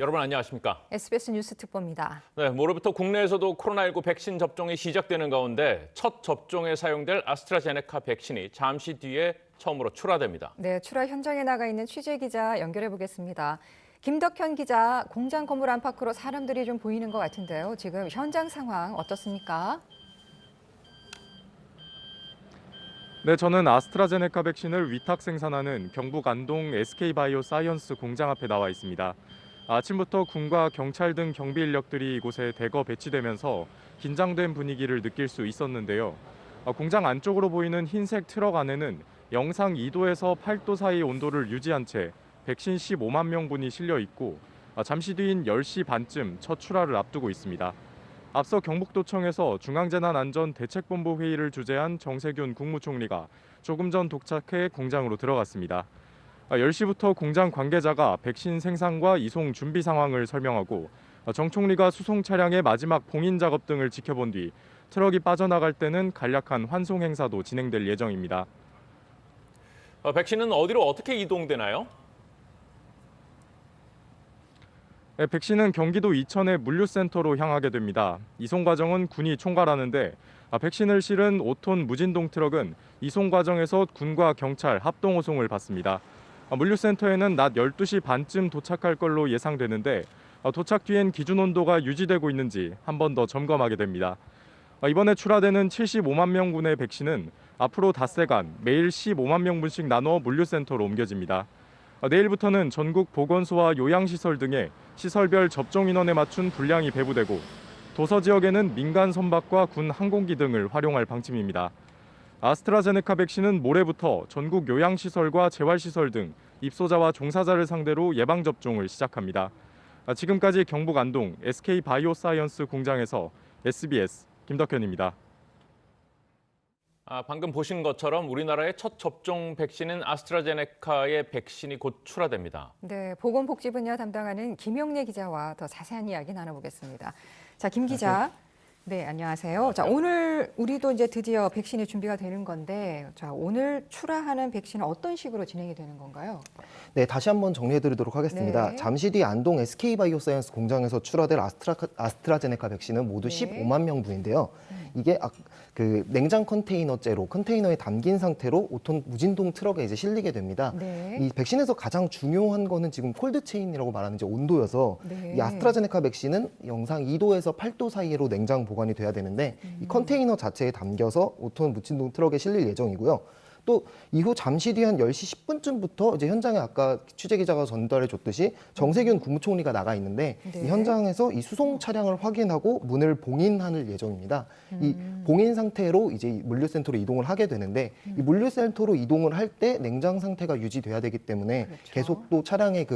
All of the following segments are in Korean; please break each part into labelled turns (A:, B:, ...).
A: 여러분 안녕하십니까?
B: SBS 뉴스 특보입니다.
A: 네, 모레부터 국내에서도 코로나19 백신 접종이 시작되는 가운데 첫 접종에 사용될 아스트라제네카 백신이 잠시 뒤에 처음으로 출하됩니다.
B: 네, 출하 현장에 나가 있는 취재 기자 연결해 보겠습니다. 김덕현 기자, 공장 건물 안팎으로 사람들이 좀 보이는 것 같은데요. 지금 현장 상황 어떻습니까?
C: 네, 저는 아스트라제네카 백신을 위탁 생산하는 경북 안동 SK바이오사이언스 공장 앞에 나와 있습니다. 아침부터 군과 경찰 등 경비 인력들이 이곳에 대거 배치되면서 긴장된 분위기를 느낄 수 있었는데요. 공장 안쪽으로 보이는 흰색 트럭 안에는 영상 2도에서 8도 사이 온도를 유지한 채 백신 15만 명분이 실려 있고 잠시 뒤인 10시 반쯤 첫 출하를 앞두고 있습니다. 앞서 경북도청에서 중앙재난안전대책본부 회의를 주재한 정세균 국무총리가 조금 전 도착해 공장으로 들어갔습니다. 10시부터 공장 관계자가 백신 생산과 이송 준비 상황을 설명하고 정 총리가 수송 차량의 마지막 봉인 작업 등을 지켜본 뒤 트럭이 빠져나갈 때는 간략한 환송 행사도 진행될 예정입니다.
A: 백신은 어디로 어떻게 이동되나요?
C: 네, 백신은 경기도 이천의 물류센터로 향하게 됩니다. 이송 과정은 군이 총괄하는데 백신을 실은 5톤 무진동 트럭은 이송 과정에서 군과 경찰 합동 호송을 받습니다. 물류센터에는 낮 12시 반쯤 도착할 걸로 예상되는데 도착 뒤엔 기준 온도가 유지되고 있는지 한 번 더 점검하게 됩니다. 이번에 출하되는 75만 명분의 백신은 앞으로 닷새간 매일 15만 명분씩 나눠 물류센터로 옮겨집니다. 내일부터는 전국 보건소와 요양시설 등의 시설별 접종 인원에 맞춘 분량이 배부되고 도서 지역에는 민간 선박과 군 항공기 등을 활용할 방침입니다. 아스트라제네카 백신은 모레부터 전국 요양시설과 재활시설 등 입소자와 종사자를 상대로 예방접종을 시작합니다. 지금까지 경북 안동 SK바이오사이언스 공장에서 SBS 김덕현입니다.
A: 방금 보신 것처럼 우리나라의 첫 접종 백신인 아스트라제네카의 백신이 곧 출하됩니다.
B: 네, 보건복지 분야 담당하는 김영래 기자와 더 자세한 이야기 나눠보겠습니다. 자, 김 기자. 네, 안녕하세요. 자, 오늘 우리도 이제 드디어 백신이 준비가 되는 건데, 자, 오늘 출하하는 백신은 어떤 식으로 진행이 되는 건가요?
D: 네, 다시 한번 정리해드리도록 하겠습니다.
B: 네.
D: 잠시 뒤 안동 SK바이오사이언스 공장에서 출하될 아스트라제네카 백신은 모두
B: 네.
D: 15만 명분인데요. 이게 그 냉장 컨테이너째로 컨테이너에 담긴 상태로 5톤 무진동 트럭에 이제 실리게 됩니다.
B: 네.
D: 이 백신에서 가장 중요한 거는 지금 콜드체인이라고 말하는 이제 온도여서
B: 네.
D: 이 아스트라제네카 백신은 영상 2도에서 8도 사이로 냉장 보관이 돼야 되는데 이 컨테이너 자체에 담겨서 5톤 무진동 트럭에 실릴 예정이고요. 또 이후 잠시 뒤 한 10시 10분쯤부터 이제 현장에 아까 취재 기자가 전달해 줬듯이 정세균 국무총리가 나가 있는데
B: 네.
D: 이 현장에서 이 수송 차량을 확인하고 문을 봉인하는 예정입니다. 이 봉인 상태로 이제 물류센터로 이동을 하게 되는데 이 물류센터로 이동을 할 때 냉장 상태가 유지돼야 되기 때문에
B: 그렇죠.
D: 계속 또 차량에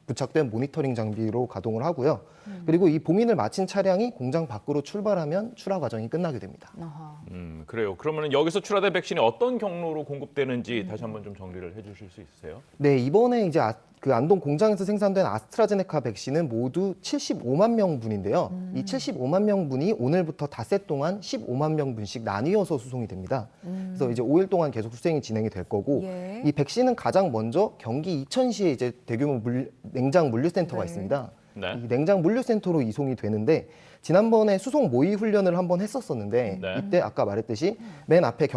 D: 부착된 모니터링 장비로 가동을 하고요. 그리고 이 봉인을 마친 차량이 공장 밖으로 출발하면 출하 과정이 끝나게 됩니다.
B: 어허.
A: 그래요. 그러면 여기서 출하된 백신이 어떤 경로로 공급되는지 다시 한번 좀 정리를 해주실 수 있으세요?
D: 네, 이번에 이제 그 안동 공장에서 생산된 아스트라제네카 백신은 모두 75만 명분인데요. 이 75만 명분이 오늘부터 닷새 동안 15만 명분씩 나뉘어서 수송이 됩니다. 그래서 이제 5일 동안 계속 수송이 진행이 될 거고
B: 예.
D: 이 백신은 가장 먼저 경기 이천시에 이제 대규모 냉장 물류센터가
B: 네.
D: 있습니다.
A: 네.
D: 이 냉장 물류센터로 이송이 되는데 지난번에 수송 모의 훈련을 한번 했었었는데
A: 네.
D: 이때 아까 말했듯이 맨 앞에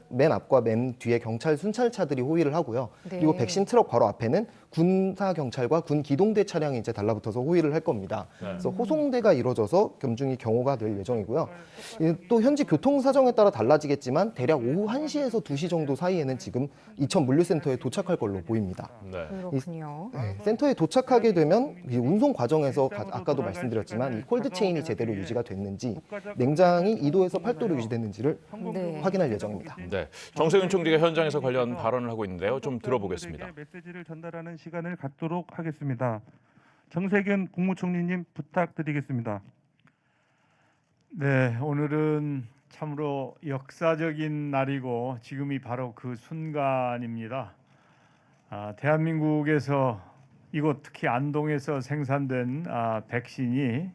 D: 맨 앞과 맨 뒤에 경찰 순찰차들이 호위를 하고요.
B: 네.
D: 그리고 백신 트럭 바로 앞에는 군사 경찰과 군 기동대 차량이 이제 달라붙어서 호위를 할 겁니다.
A: 네.
D: 그래서 호송대가 이루어져서 겸중히 경호가 될 예정이고요. 또 현지 교통 사정에 따라 달라지겠지만 대략 오후 1시에서 2시 정도 사이에는 지금 이천 물류센터에 도착할 걸로 보입니다.
A: 네.
B: 그렇군요.
D: 네, 센터에 도착하게 되면 이 운송 과정에서 아까도 말씀드렸지만 이 콜드 체인이 제대로 유지가 됐는지 냉장이 2도에서 8도로 유지됐는지를
B: 네.
D: 확인할 예정입니다.
A: 네. 정세균 총리가 현장에서 관련 발언을 하고 있는데요. 좀 들어보겠습니다.
E: 메시지를 전달하는 시간을 갖도록 하겠습니다. 정세균 국무총리님 부탁드리겠습니다.
F: 네, 오늘은 참으로 역사적인 날이고 지금이 바로 그 순간입니다. 대한민국에서 이곳 특히 안동에서 생산된 백신이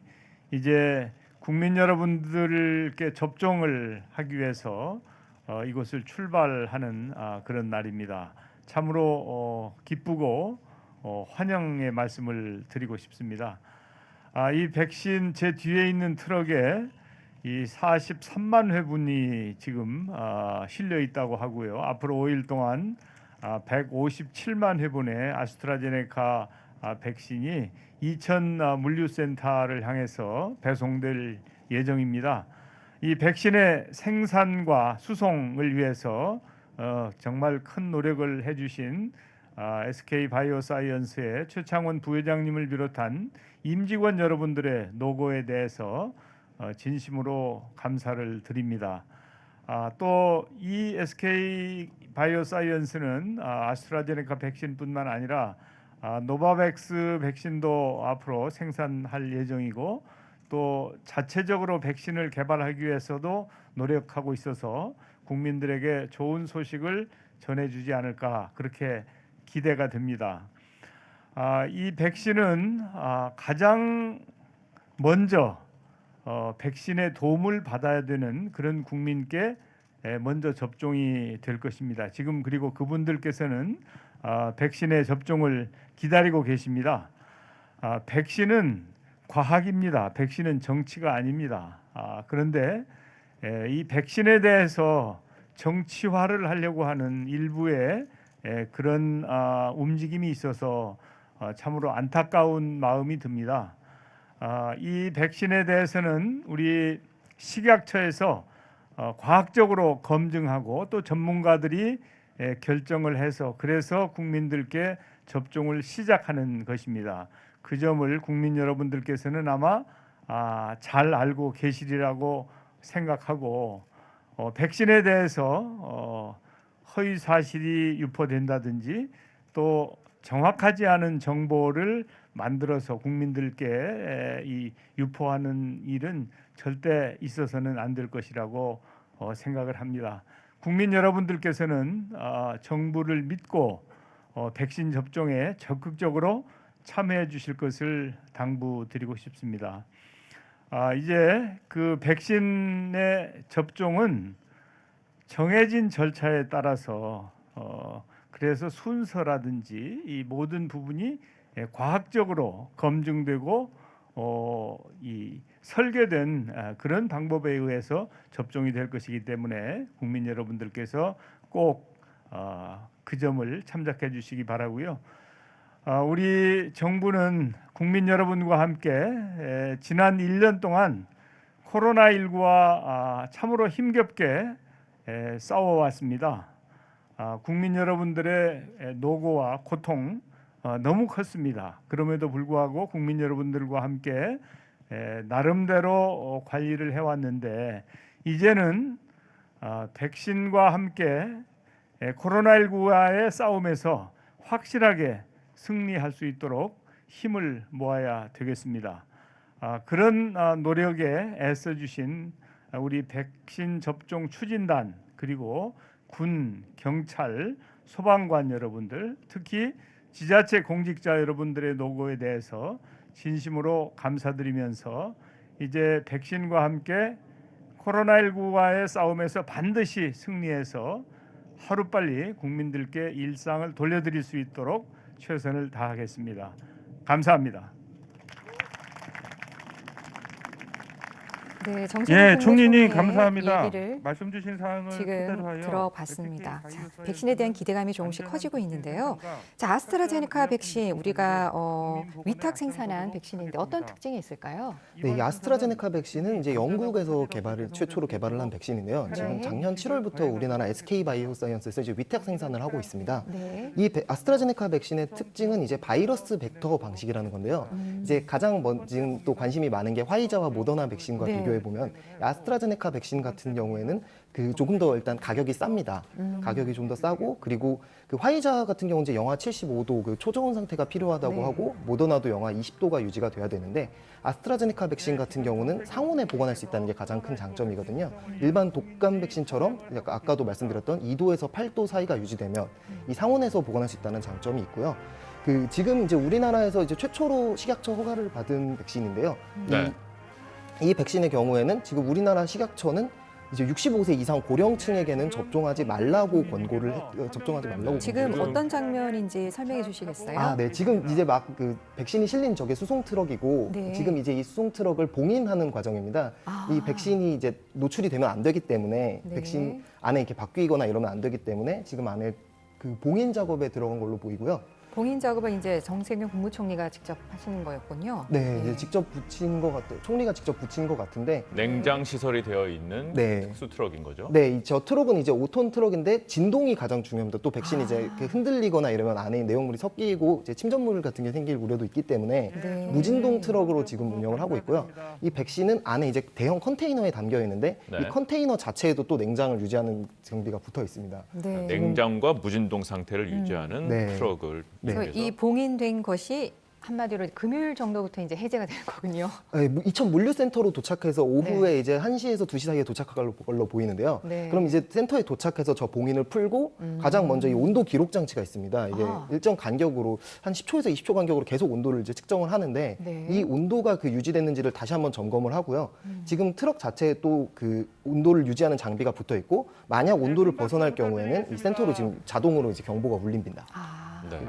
F: 이제 국민 여러분들께 접종을 하기 위해서 이곳을 출발하는 그런 날입니다. 참으로 기쁘고 환영의 말씀을 드리고 싶습니다. 이 백신 제 뒤에 있는 트럭에 이 43만 회분이 지금 실려 있다고 하고요. 앞으로 5일 동안 157만 회분의 아스트라제네카 백신이 이천 물류센터를 향해서 배송될 예정입니다. 이 백신의 생산과 수송을 위해서 정말 큰 노력을 해주신 SK 바이오사이언스의 최창원 부회장님을 비롯한 임직원 여러분들의 노고에 대해서 진심으로 감사를 드립니다. 또 이 SK 바이오사이언스는 아스트라제네카 백신뿐만 아니라 노바백스 백신도 앞으로 생산할 예정이고 또 자체적으로 백신을 개발하기 위해서도 노력하고 있어서 국민들에게 좋은 소식을 전해주지 않을까 그렇게 기대가 됩니다. 이 백신은 가장 먼저 백신의 도움을 받아야 되는 그런 국민께 먼저 접종이 될 것입니다. 지금 그리고 그분들께서는 백신의 접종을 기다리고 계십니다. 백신은 과학입니다. 백신은 정치가 아닙니다. 그런데 이 백신에 대해서 정치화를 하려고 하는 일부의 그런 움직임이 있어서 참으로 안타까운 마음이 듭니다. 이 백신에 대해서는 우리 식약처에서 과학적으로 검증하고 또 전문가들이 결정을 해서 그래서 국민들께 접종을 시작하는 것입니다. 그 점을 국민 여러분들께서는 아마 잘 알고 계시리라고 생각하고 백신에 대해서 허위 사실이 유포된다든지 또 정확하지 않은 정보를 만들어서 국민들께 이 유포하는 일은 절대 있어서는 안 될 것이라고 생각을 합니다. 국민 여러분들께서는 정부를 믿고 백신 접종에 적극적으로 참여해 주실 것을 당부드리고 싶습니다. 이제 그 백신의 접종은 정해진 절차에 따라서 그래서 순서라든지 이 모든 부분이 과학적으로 검증되고 이 설계된 그런 방법에 의해서 접종이 될 것이기 때문에 국민 여러분들께서 꼭 그 점을 참작해 주시기 바라고요. 우리 정부는 국민 여러분과 함께 지난 1년 동안 코로나19와 참으로 힘겹게 싸워왔습니다. 국민 여러분들의 노고와 고통 너무 컸습니다. 그럼에도 불구하고 국민 여러분들과 함께 나름대로 관리를 해왔는데 이제는 백신과 함께 코로나19와의 싸움에서 확실하게 승리할 수 있도록 힘을 모아야 되겠습니다. 그런 노력에 애써주신 우리 백신 접종 추진단 그리고 군, 경찰, 소방관 여러분들 특히 지자체 공직자 여러분들의 노고에 대해서 진심으로 감사드리면서 이제 백신과 함께 코로나19와의 싸움에서 반드시 승리해서 하루빨리 국민들께 일상을 돌려드릴 수 있도록 최선을 다하겠습니다. 감사합니다.
B: 네,
E: 예, 총리님
B: 국무총리의
E: 감사합니다.
B: 얘기를
E: 말씀 주신 사항을
B: 지금
E: 토대로 하여
B: 들어봤습니다.
E: SK
B: 자,
E: 바이오사이언스
B: 백신에 대한 기대감이 조금씩 커지고 있는데요. 자, 아스트라제네카 백신 우리가 위탁 생산한 백신인데 어떤 특징이 있을까요?
D: 네, 이 아스트라제네카 백신은 이제 영국에서 최초로 개발을 한 백신인데요. 지금
B: 네.
D: 작년 7월부터 우리나라 SK 바이오사이언스에서 이제 위탁 생산을 하고 있습니다.
B: 네.
D: 이 아스트라제네카 백신의 특징은 이제 바이러스 벡터 방식이라는 건데요. 이제 가장 지금 또 관심이 많은 게 화이자와 모더나 백신과
B: 네.
D: 비교해 보면 아스트라제네카 백신 같은 경우에는 그 조금 더 일단 가격이 쌉니다. 가격이 좀 더 싸고 그리고 그 화이자 같은 경우는 이제 영하 75도 그 초저온 상태가 필요하다고
B: 네.
D: 하고 모더나도 영하 20도가 유지가 돼야 되는데 아스트라제네카 백신 같은 경우는 상온에 보관할 수 있다는 게 가장 큰 장점이거든요. 일반 독감 백신처럼 아까도 말씀드렸던 2도에서 8도 사이가 유지되면 이 상온에서 보관할 수 있다는 장점이 있고요. 그 지금 이제 우리나라에서 이제 최초로 식약처 허가를 받은 백신인데요.
A: 네.
D: 이 백신의 경우에는 지금 우리나라 식약처는 이제 65세 이상 고령층에게는 접종하지 말라고 접종하지 말라고
B: 지금
D: 권고를
B: 어떤 장면인지 설명해 주시겠어요?
D: 아, 네. 지금 이제 막 그 백신이 실린 저게 수송 트럭이고
B: 네.
D: 지금 이제 이 수송 트럭을 봉인하는 과정입니다.
B: 아.
D: 이 백신이 이제 노출이 되면 안 되기 때문에
B: 네.
D: 백신 안에 이렇게 바뀌거나 이러면 안 되기 때문에 지금 안에 그 봉인 작업에 들어간 걸로 보이고요.
B: 봉인 작업은 이제 정세균 국무총리가 직접 하시는 거였군요.
D: 네, 이제 직접 붙인 것 같아요. 총리가 직접 붙인 것 같은데.
A: 냉장 시설이 되어 있는
D: 네.
A: 특수 트럭인 거죠.
D: 네, 저 트럭은 이제 5톤 트럭인데 진동이 가장 중요합니다. 또 백신이 이제
B: 아.
D: 이렇게 흔들리거나 이러면 안에 내용물이 섞이고 이제 침전물 같은 게 생길 우려도 있기 때문에
B: 네.
D: 무진동 트럭으로 지금 운영을 하고 있고요. 이 백신은 안에 이제 대형 컨테이너에 담겨 있는데
A: 네.
D: 이 컨테이너 자체에도 또 냉장을 유지하는 장비가 붙어 있습니다.
B: 네.
A: 냉장과 무진동 상태를 유지하는
D: 네.
A: 트럭을
D: 네.
B: 그래서 이 봉인된 것이 한마디로 금요일 정도부터 이제 해제가 되는 거군요.
D: 네, 이천 물류센터로 도착해서 오후에 이제 1시에서 2시 사이에 도착할 걸로 보이는데요.
B: 네.
D: 그럼 이제 센터에 도착해서 저 봉인을 풀고 가장 먼저 이 온도 기록 장치가 있습니다. 이게
B: 아.
D: 일정 간격으로 한 10초에서 20초 간격으로 계속 온도를 이제 측정을 하는데
B: 네.
D: 이 온도가 그 유지됐는지를 다시 한번 점검을 하고요. 지금 트럭 자체에 또 그 온도를 유지하는 장비가 붙어 있고 만약 온도를 벗어날 경우에는 이 센터로 지금 자동으로 이제 경보가 울립니다.
B: 아.
A: 네.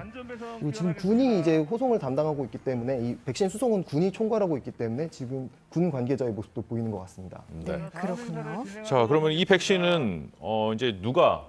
D: 그리고 지금 군이 이제 호송을 담당하고 있기 때문에 이 백신 수송은 군이 총괄하고 있기 때문에 지금 군 관계자의 모습도 보이는 것 같습니다.
B: 네, 그렇군요.
A: 자, 그러면 이 백신은 이제 누가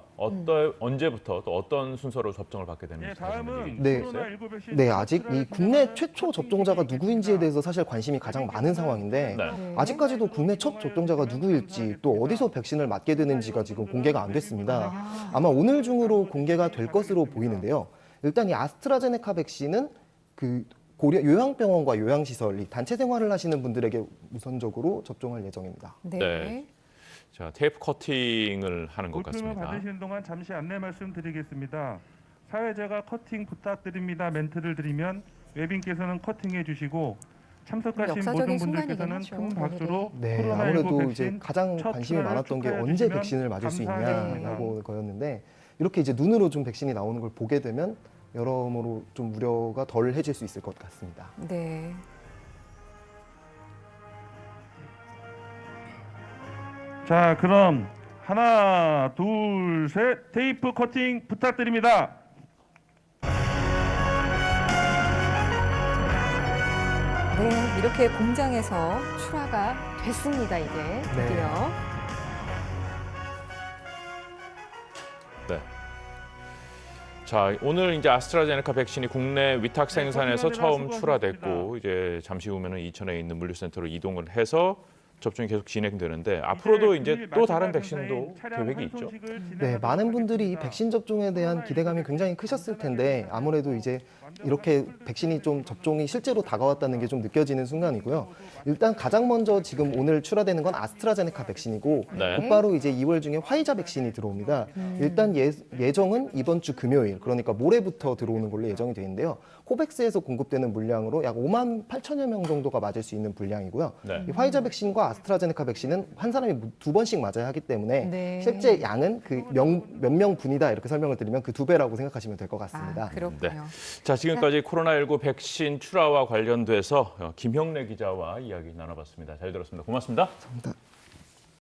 A: 언제부터 또 어떤 순서로 접종을 받게 되는지
E: 예,
A: 다시 한번 얘기해
E: 다음은
D: 네.
A: 주시겠어요?
E: 코로나19 백신
D: 네, 아직 이 국내 최초 접종자가 누구인지에 대해서 사실 관심이 가장 많은 상황인데
A: 네.
B: 네.
D: 아직까지도 국내 첫 접종자가 누구일지 또 어디서 백신을 맞게 되는지가 지금 공개가 안 됐습니다. 아마 오늘 중으로 공개가 될 것으로 보이는데요. 일단 이 아스트라제네카 백신은 그 요양병원과 요양시설, 이 단체 생활을 하시는 분들에게 우선적으로 접종할 예정입니다.
B: 네.
A: 네. 자, 테이프 커팅을 하는 것
E: 물품을
A: 같습니다.
E: 받으시는 동안 잠시 안내 말씀드리겠습니다. 사회자가 커팅 부탁드립니다 멘트를 드리면 외빈께서는 커팅해 주시고 참석하신
B: 역사적인
E: 모든
B: 순간이긴
E: 분들께서는
B: 하죠,
E: 큰 박수로
D: 네,
E: 코로나19
D: 아무래도
E: 백신
D: 이제 가장
E: 첫
D: 관심이
E: 출하를
D: 많았던 게
E: 축하해
D: 언제
E: 주시면
D: 백신을 맞을 수
E: 감사하겠습니다.
D: 있냐라고 거였는데 이렇게 이제 눈으로 좀 백신이 나오는 걸 보게 되면 여러모로 좀 우려가 덜 해질 수 있을 것 같습니다.
B: 네.
E: 자, 그럼 하나, 둘, 셋 테이프 커팅 부탁드립니다.
B: 네, 이렇게 공장에서 출하가 됐습니다, 이제 드디어.
A: 네. 자, 오늘 이제 아스트라제네카 백신이 국내 위탁 생산에서 처음 출하됐고 이제 잠시 후면은 이천에 있는 물류센터로 이동을 해서 접종이 계속 진행되는데 앞으로도 이제 또 다른 백신도 계획이 있죠.
D: 네, 많은 분들이 이 백신 접종에 대한 기대감이 굉장히 크셨을 텐데 아무래도 이제 이렇게 백신이 좀 접종이 실제로 다가왔다는 게 좀 느껴지는 순간이고요. 일단 가장 먼저 지금 오늘 출하되는 건 아스트라제네카 백신이고
A: 네.
D: 곧바로 이제 2월 중에 화이자 백신이 들어옵니다. 일단 예정은 이번 주 금요일, 그러니까 모레부터 들어오는 걸로 예정이 되어 있는데요. 코백스에서 공급되는 물량으로 약 5만 8천여 명 정도가 맞을 수 있는 분량이고요.
A: 네.
D: 이 화이자 백신과 아스트라제네카 백신은 한 사람이 2번씩 맞아야 하기 때문에
B: 네.
D: 실제 양은 그 몇 명분이다 이렇게 설명을 드리면 그 2배라고 생각하시면 될 것 같습니다.
B: 아, 그렇군요.
A: 자, 지금까지 코로나19 백신 출하와 관련돼서 김형래 기자와 이야기 나눠봤습니다. 잘 들었습니다. 고맙습니다.
D: 감사합니다.